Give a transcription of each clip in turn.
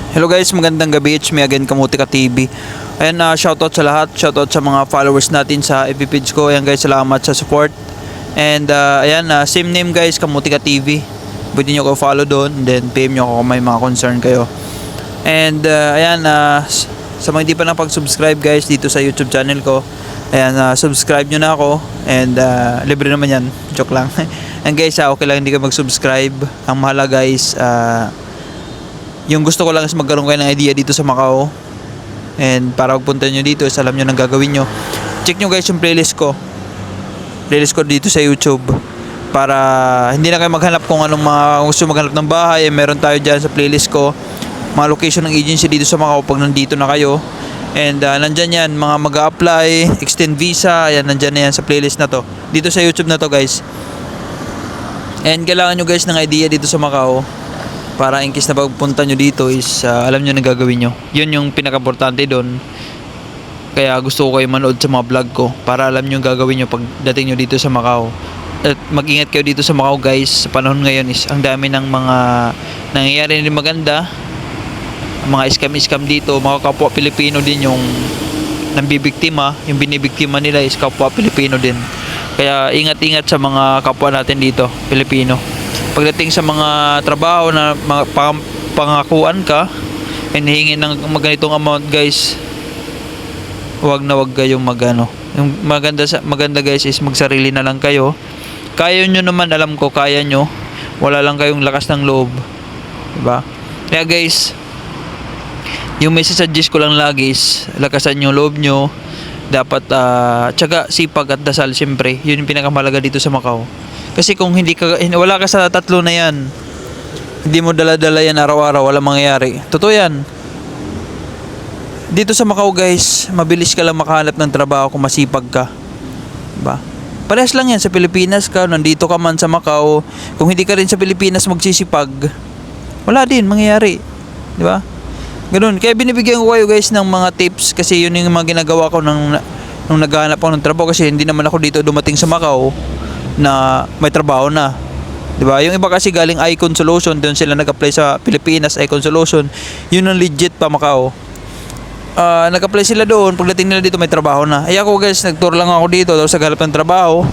Hello guys, magandang gabi. It's me again, Kamuti Ka TV. Ayan, shoutout sa lahat. Shoutout sa mga followers natin sa FB page ko. Ayan guys, salamat sa support. And ayan, same name guys, Kamuti Ka TV. Pwede nyo ko follow doon. Then PM nyo ako kung may mga concern kayo. And ayan, sa mga hindi pa nakapag-subscribe guys dito sa YouTube channel ko, ayan, subscribe nyo na ako. And libre naman yan. Joke lang. And guys, okay lang hindi ka mag-subscribe. Ang mahalaga guys, yung gusto ko lang is magkaroon kayo ng idea dito sa Macau. And para pagpunta nyo dito is alam nyo nang gagawin nyo. Check nyo guys yung playlist ko. Playlist ko dito sa YouTube. Para hindi na kayo maghanap kung anong mga gusto maghanap ng bahay. Meron tayo dyan sa playlist ko. Mga location ng agency dito sa Macau pag nandito na kayo. And nandyan yan, mga mag-a-apply, extend visa. Ayan, nandyan na yan sa playlist na to. Dito sa YouTube na to guys. And kailangan nyo guys ng idea dito sa Macau. Para in case na pagpunta nyo dito is alam nyo na gagawin nyo. Yun yung pinaka-importante doon. Kaya gusto ko kayo manood sa mga vlog ko para alam nyo yung gagawin nyo pagdating nyo dito sa Macau. At mag-ingat kayo dito sa Macau guys. Sa panahon ngayon is ang dami ng mga nangyayari na maganda. Mga scam dito. Mga kapwa Pilipino din yung nambibiktima. Yung binibiktima nila is kapwa Pilipino din. Kaya ingat-ingat sa mga kapwa natin dito, Pilipino. Pagdating sa mga trabaho na mga pangakuan ka and hihingin ng ganitong amount guys, wag kayong magano. Yung maganda guys is magsarili na lang kayo. Kaya nyo naman, alam ko kaya nyo, wala lang kayong lakas ng loob, diba? Kaya guys, yung message ko lang lagi is lakasan yung loob nyo. Dapat tiyaga, sipag at dasal. Siyempre yun yung pinakamahalaga dito sa Macau. Kasi kung wala ka sa tatlo na yan, hindi mo dala-dala yan araw-araw, wala mangyayari. Totoo yan. Dito sa Macau guys, mabilis ka lang makahanap ng trabaho kung masipag ka, diba? Parehas lang yan sa Pilipinas ka, nandito ka man sa Macau. Kung hindi ka rin sa Pilipinas magsisipag, wala din mangyayari, diba? Ganun. Kaya binibigyan ko kayo guys ng mga tips. Kasi yun yung mga ginagawa ko nung naghahanap ako ng trabaho. Kasi hindi naman ako dito dumating sa Macau na may trabaho na, diba? Yung iba kasi galing Icon Solution, doon sila nag-apply sa Pilipinas, Icon Solution. Yun ang legit pa Macau. Nag-apply sila doon, pagdating nila dito may trabaho na. Ay ako guys, nag-tour lang ako dito tapos naghanap ng trabaho.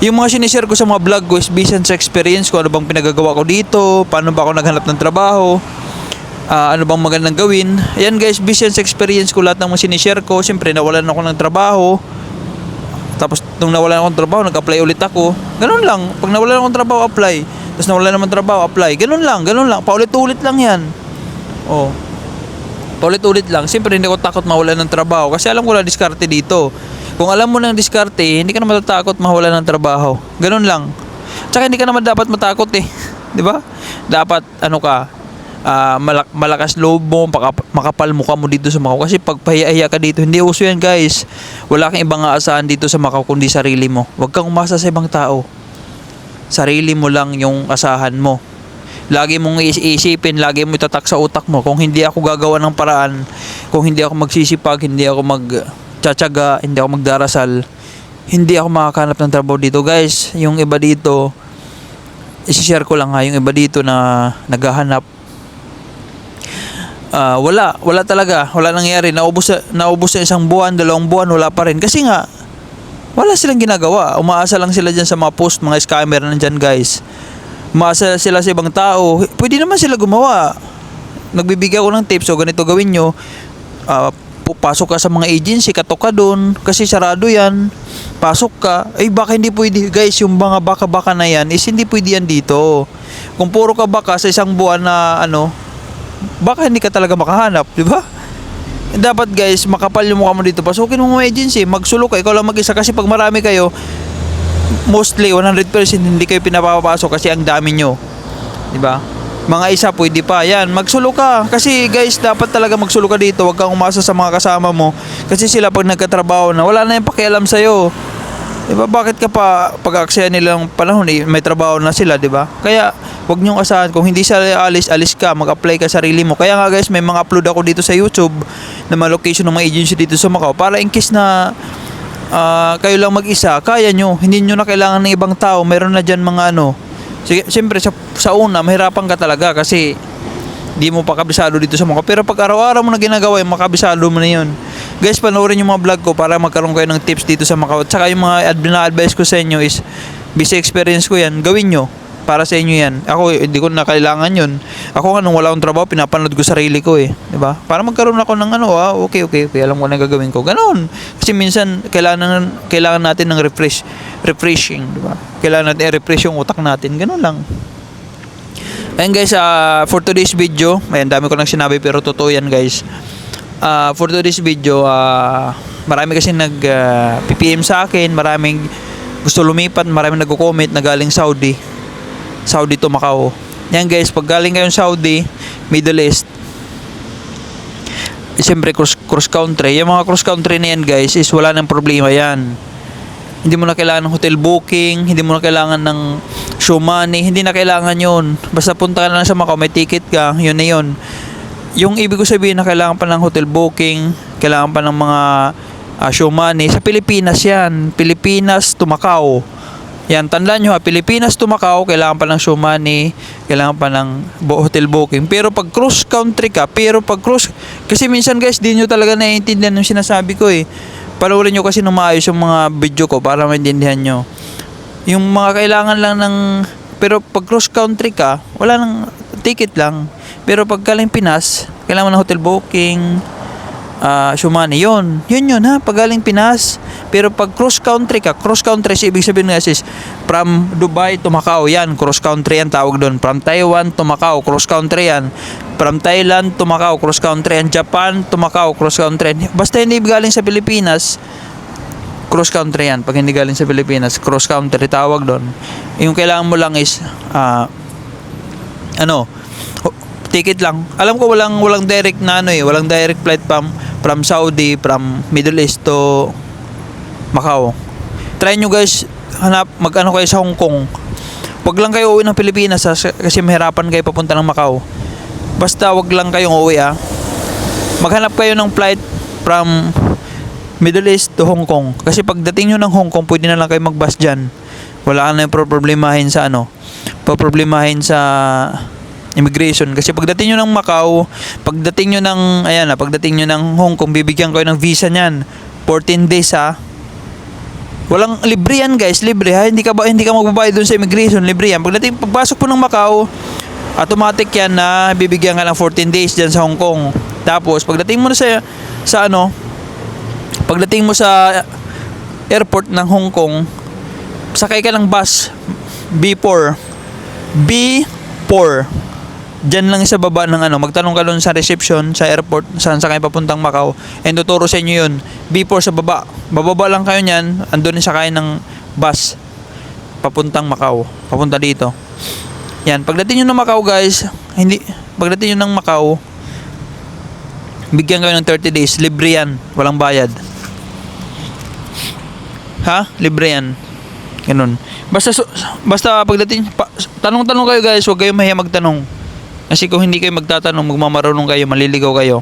Yung mga sinishare ko sa mga vlog ko is based on sa experience ko. Ano bang pinagagawa ko dito, paano ba ako naghanap ng trabaho, ano bang magandang gawin. Ayan guys, based on sa experience ko, lahat ng mga sinishare ko. Siyempre nawalan ako ng trabaho. Tapos nung nawalan akong trabaho, nag-apply ulit ako. Ganun lang. Pag nawalan akong trabaho, apply. Tapos nawalan naman trabaho, apply. Ganun lang. Paulit-ulit lang yan. Oh. Paulit-ulit lang. Siyempre hindi ako takot mawalan ng trabaho. Kasi alam ko na diskarte dito. Kung alam mo ng diskarte, hindi ka naman matatakot mawalan ng trabaho. Ganun lang. Tsaka hindi ka naman dapat matakot eh. Di ba? Dapat malakas loob mo, makapal mukha mo dito sa Macau. Kasi pag pahiya ka dito, hindi uso yan guys. Wala kang ibang aasahan dito sa Macau kundi sarili mo. Huwag kang umasa sa ibang tao. Sarili mo lang yung asahan mo. Lagi mong iisipin, lagi mo itatak sa utak mo, kung hindi ako gagawa ng paraan, kung hindi ako magsisipag, hindi ako magtsatsaga, hindi ako magdarasal, hindi ako makakahanap ng trabaho dito guys. Yung iba dito, isi-share ko lang yung iba dito na naghahanap, wala talaga, wala nangyari. Naubos na isang buwan, 2 buwan, wala pa rin. Kasi nga, wala silang ginagawa. Umaasa lang sila dyan sa mga post, mga scammer nandyan guys. Umaasa sila sa ibang tao. Pwede naman sila gumawa. Nagbibigay ako ng tips, so ganito gawin nyo. Pasok ka sa mga agency, katok ka doon, kasi sarado yan. Pasok ka, baka hindi pwede guys. Yung mga baka-baka na yan is hindi pwede yan dito. Kung puro ka baka sa isang buwan na baka hindi ka talaga makahanap, di ba? Dapat guys, makapal yung mukha mo dito. Pasukin mo mga agency, magsulok ka, ikaw lang mag-isa. Kasi pag marami kayo, mostly 100% hindi kayo pinapapasok kasi ang dami nyo, di ba? Mga isa pwede pa. Yan, magsulok ka. Kasi guys, dapat talaga magsulok ka dito. Huwag kang umasa sa mga kasama mo. Kasi sila pag nagkatrabaho na, wala na yung pakialam sa'yo. Diba? Bakit ka pa pag-aksaya nilang panahon may trabaho na sila, diba? Kaya wag niyong asahan, kung hindi sila alis ka, mag-apply ka sarili mo. Kaya nga guys, may mga upload ako dito sa YouTube na mga location ng mga agency dito sa Macau para in case na kayo lang mag-isa, kaya nyo, hindi nyo na kailangan ng ibang tao. Meron na dyan mga Siyempre sa una mahirapan ka talaga kasi di mo pa kabisado dito sa Macau. Pero pag araw-araw mo na ginagawa yung makabisado mo na yun. Guys, panoorin yung mga vlog ko para magkaroon kayo ng tips dito sa Macau. At saka yung mga advice ko sa inyo is, busy experience ko yan, gawin nyo. Para sa inyo yan. Ako, hindi ko na kailangan yun. Ako nga, nung wala akong trabaho, pinapanood ko sarili ko eh. Diba? Para magkaroon ako ng okay. Alam ko na gagawin ko. Ganon. Kasi minsan, kailangan natin ng refreshing. Diba? Kailangan natin i-refresh yung utak natin. Ganon lang. Ayan guys, for today's video, ayan, dami ko nang sinabi pero totoo yan guys. For today's video, marami kasi PPM sa akin, maraming gusto lumipat, maraming nagko-comment na galing Saudi to Macau. Yan guys, pag galing kayong Saudi, Middle East, siyempre cross country. Yung mga cross country na yan guys, is wala nang problema yan. Hindi mo na kailangan ng hotel booking, hindi mo na kailangan ng show money, hindi na kailangan yun. Basta punta ka na lang sa Macau, may ticket ka, yun na yun. Yung ibig ko sabihin na kailangan pa ng hotel booking, kailangan pa ng mga show money, sa Pilipinas yan. Pilipinas to Macau. Yan, tandaan nyo ha, Pilipinas to Macau, kailangan pa ng show money, kailangan pa ng hotel booking. Pero pag cross country ka, kasi minsan guys, di nyo talaga naiintindihan yung sinasabi ko eh. Panoorin nyo kasi nung maayos yung mga video ko para maintindihan nyo. Yung mga kailangan lang pero pag cross country ka, wala nang ticket lang. Pero pag galing Pinas, kailangan ng hotel booking, show money, yun ha, pag galing Pinas. Pero pag cross country ibig sabihin nga is from Dubai to Macau, yan, cross country yan tawag doon. From Taiwan to Macau, cross country yan. From Thailand to Macau, cross country yan. Japan to Macau, cross country yan. Basta hindi galing sa Pilipinas, cross country yan. Pag hindi galing sa Pilipinas, cross country tawag doon. Yung kailangan mo lang is ticket lang. Alam ko walang direct na walang direct flight from Saudi, from Middle East to Macau. Try nyo guys, mag-ano kayo sa Hong Kong. Wag lang kayo uwi ng Pilipinas kasi mahirapan kayo papunta ng Macau. Basta wag lang kayong uwi maghanap kayo ng flight from Middle East to Hong Kong. Kasi pagdating nyo ng Hong Kong, pwede na lang kayo mag-bus dyan. Wala ka na yung problemahin sa immigration. Kasi pagdating nyo ng Macau, pagdating nyo ng Hong Kong, bibigyan kayo ng visa nyan. 14 days Walang libre yan guys, libre ha. Hindi ka magbabayad doon sa immigration, libre yan. Pagpasok po ng Macau, automatic yan na bibigyan ka ng 14 days dyan sa Hong Kong. Tapos pagdating mo na pagdating mo sa airport ng Hong Kong, sakay ka ng bus B4. Diyan lang sa baba ng magtanong ka doon sa reception sa airport saan sa kayo papuntang Macau, and tuturo sa inyo yun. B4 sa baba. Bababa lang kayo niyan, andun sa kayo ng bus papuntang Macau, papunta dito. Yan, pagdating nyo ng Macau guys, pagdating nyo ng Macau, bigyan kayo ng 30 days, libre yan, walang bayad. Libre yan. Ganun. Basta pagdating, tanong-tanong kayo guys, huwag kayong mahiya magtanong. Kasi kung hindi kayo magtatanong, magmamarunong kayo, maliligaw kayo.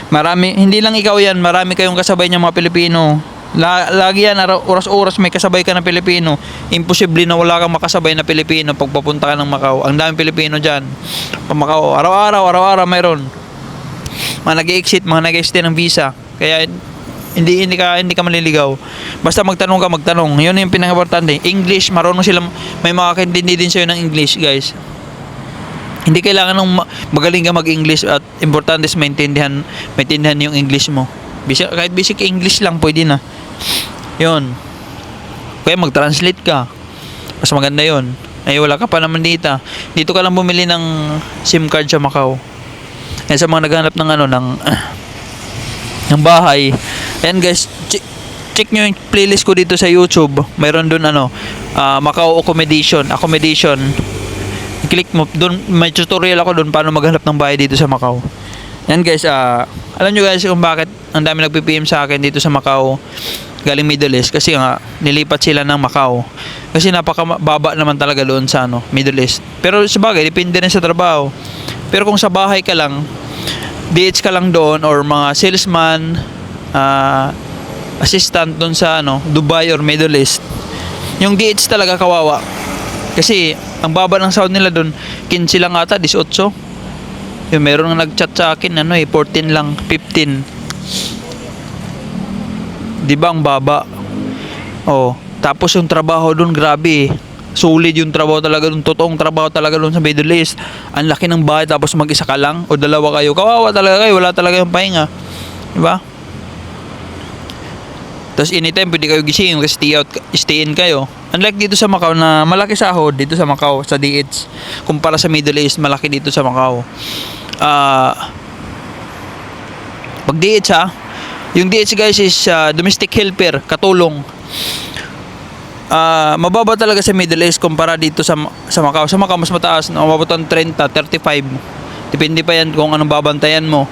Hindi lang ikaw yan, marami kayong kasabay ng mga Pilipino. Lagi yan, oras-oras may kasabay ka ng Pilipino. Imposible na wala kang makasabay na Pilipino pag papunta ka ng Macau. Ang daming Pilipino dyan. Macau, araw-araw mayroon. Mga nag-exit ng visa. Kaya hindi ka maliligaw. Basta magtanong. Yun yung pinaka-importante. English, marunong sila, may makakaintindi din sa'yo ng English guys. Hindi kailangan magaling ka mag-English, at importante is maintindihan yung English mo. Kahit basic English lang pwede na. Yun. Kaya mag-translate ka. Mas maganda yun. Wala ka pa naman dito. Dito ka lang bumili ng SIM card sa Macau. Yan sa mga naghanap ng bahay. Ayan guys, check nyo yung playlist ko dito sa YouTube. Mayroon doon Macau accommodation. Click mo doon, may tutorial ako doon paano maghanap ng bahay dito sa Macau. Yan guys, alam nyo guys kung bakit ang dami nag-PPM sa akin dito sa Macau galing Middle East, kasi nilipat sila ng Macau kasi napakababa naman talaga doon sa Middle East. Pero sabagay, depende rin sa trabaho. Pero kung sa bahay ka lang, DH ka lang doon, or mga salesman, assistant doon sa Dubai or Middle East, yung DH talaga kawawa. Kasi ang baba ng sahod nila doon, 15 lang ata, 18. Yung meron nga nag-chat sa akin, 14 lang, 15. Di ba ang baba? Oh, tapos yung trabaho doon, grabe. Solid yung trabaho talaga doon, totoong trabaho talaga doon sa Middle East. Ang laki ng bahay tapos mag-isa ka lang o dalawa kayo. Kawawa talaga kayo, wala talaga yung pahinga. Di ba? Tapos anytime pwede kayo gising kasi stay in kayo. Unlike dito sa Macau na malaki sahod dito sa Macau, sa DH. Kumpara sa Middle East, malaki dito sa Macau. Pag DH yung DH guys is domestic helper, katulong. Mababa talaga sa Middle East kumpara dito sa Macau. Sa Macau mas mataas, umabot ng 30, 35. Depende pa yan kung anong babantayan mo.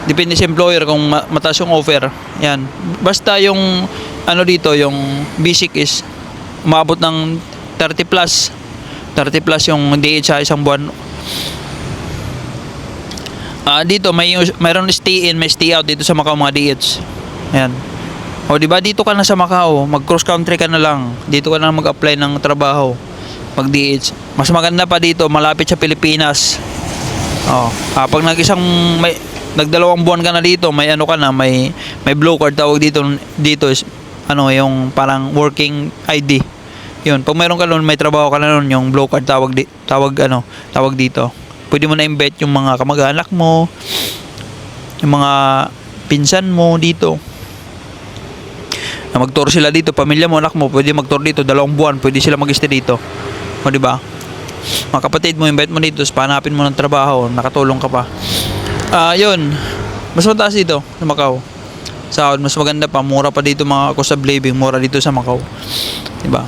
Depende sa employer kung mataas yung offer. Yan. Basta yung dito, yung basic is umabot ng 30 plus. 30 plus yung DH sa isang buwan. Dito mayroon stay in, may stay out dito sa Macau mga DH. Ayan. O di ba dito ka na sa Macau, mag cross country ka na lang. Dito ka na mag-apply ng trabaho. Mag DH. Mas maganda pa dito, malapit sa Pilipinas. Pag nagdalawang buwan ka na dito, may ka na, may blue card tawag dito is yung parang working ID. Yun, pag mayroon ka noon, may trabaho ka na noon, yung blue card tawag dito. Pwede mo na invite yung mga kamag-anak mo, yung mga pinsan mo dito. Na mag-tour sila dito, pamilya mo, anak mo, pwede mag-tour dito, 2 buwan, pwede sila mag-stay dito. O di ba? Mga kapatid mo, invite mo dito, hanapin mo ng trabaho, nakatulong ka pa. Yun. Mas mataas dito sa Macau. Sahod mas maganda pa, mura pa dito mga cost of living, mura dito sa Macau. Di ba?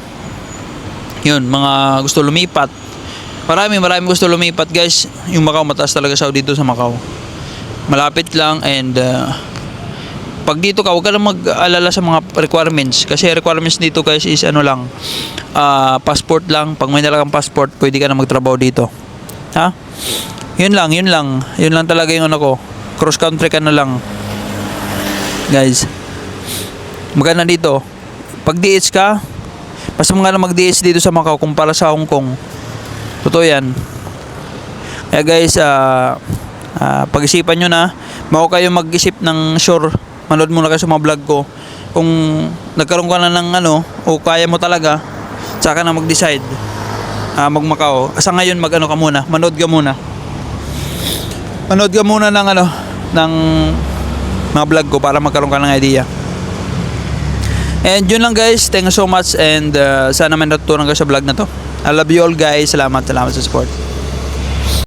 Yun, mga gusto lumipat. Marami gusto lumipat, guys. Yung Macau mataas talaga sahod dito sa Macau. Malapit lang and pag dito ka, huwag ka lang mag-alala sa mga requirements. Kasi requirements dito, guys, is passport lang. Pag may nalagang passport, pwede ka na magtrabaho dito. Ha? Yun lang. Yun lang talaga yung ko. Cross country ka na lang. Guys. Maganda dito. Pag DH ka, mas mga na mag-DH dito sa Macau kumpara sa Hong Kong. Totoo yan. Kaya guys, pag-isipan nyo na. Bago kayo mag-isip ng sure, manood muna kayo sa mga vlog ko. Kung nagkaroon ka na ng o kaya mo talaga, saka na mag-decide mag-Macau. Asa ngayon ka muna, manood ka muna ng mga vlog ko para magkaroon ka ng idea. And yun lang guys, thank you so much and sana may natutunan ka sa vlog na to. I love you all guys, salamat sa support.